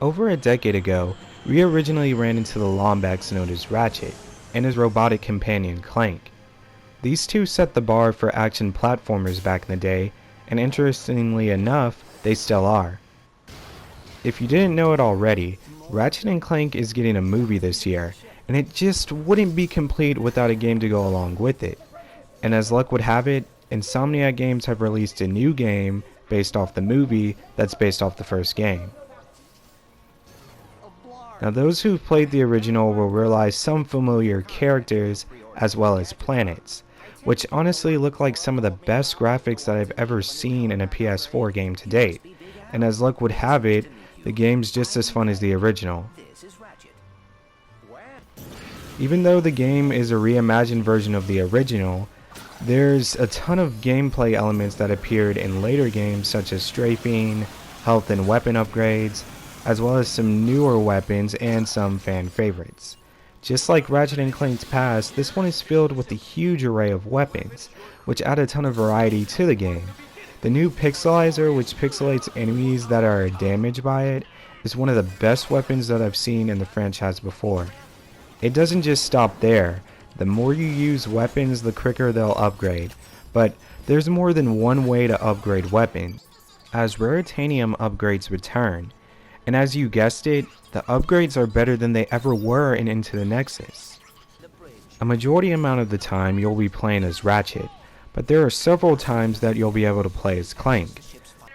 Over a decade ago, we originally ran into the Lombax known as Ratchet and his robotic companion Clank. These two set the bar for action platformers back in the day, and interestingly enough, they still are. If you didn't know it already, Ratchet and Clank is getting a movie this year, and it just wouldn't be complete without a game to go along with it. And as luck would have it, Insomniac Games have released a new game based off the movie that's based off the first game. Now those who've played the original will realize some familiar characters as well as planets, which honestly look like some of the best graphics that I've ever seen in a PS4 game to date, and as luck would have it, the game's just as fun as the original. Even though the game is a reimagined version of the original, there's a ton of gameplay elements that appeared in later games such as strafing, health and weapon upgrades, as well as some newer weapons and some fan favorites. Just like Ratchet and Clank's past, this one is filled with a huge array of weapons, which add a ton of variety to the game. The new Pixelizer, which pixelates enemies that are damaged by it, is one of the best weapons that I've seen in the franchise before. It doesn't just stop there. The more you use weapons, the quicker they'll upgrade, but there's more than one way to upgrade weapons, as Raritanium upgrades return. And as you guessed it, the upgrades are better than they ever were in Into the Nexus. A majority amount of the time you'll be playing as Ratchet, but there are several times that you'll be able to play as Clank.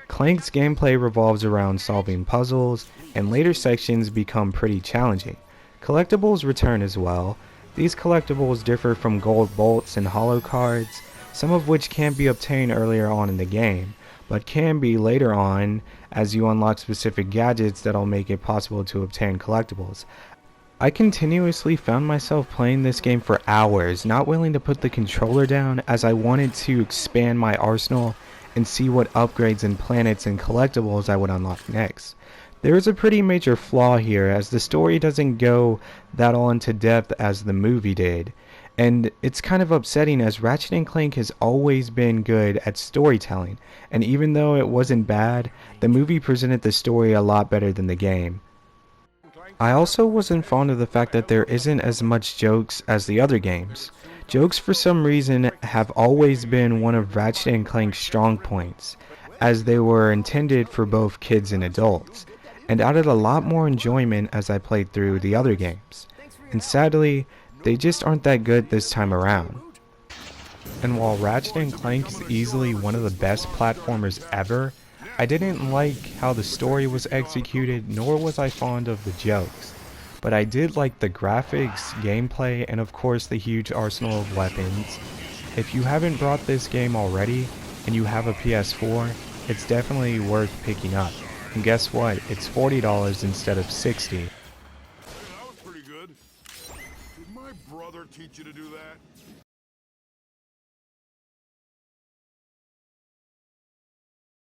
Clank's gameplay revolves around solving puzzles, and later sections become pretty challenging. Collectibles return as well. These collectibles differ from gold bolts and holo cards, some of which can't be obtained earlier on in the game, but can be later on as you unlock specific gadgets that'll make it possible to obtain collectibles. I continuously found myself playing this game for hours, not willing to put the controller down as I wanted to expand my arsenal and see what upgrades and planets and collectibles I would unlock next. There is a pretty major flaw here, as the story doesn't go that all into depth as the movie did. And it's kind of upsetting, as Ratchet and Clank has always been good at storytelling, and even though it wasn't bad, the movie presented the story a lot better than the game. I also wasn't fond of the fact that there isn't as much jokes as the other games. Jokes for some reason have always been one of Ratchet and Clank's strong points, as they were intended for both kids and adults, and added a lot more enjoyment as I played through the other games. And sadly, they just aren't that good this time around. And while Ratchet and Clank is easily one of the best platformers ever, I didn't like how the story was executed, nor was I fond of the jokes. But I did like the graphics, gameplay, and of course the huge arsenal of weapons. If you haven't brought this game already, and you have a PS4, it's definitely worth picking up. And guess what? It's $40 instead of $60. Hey, that was pretty good. Did my brother teach you to do that?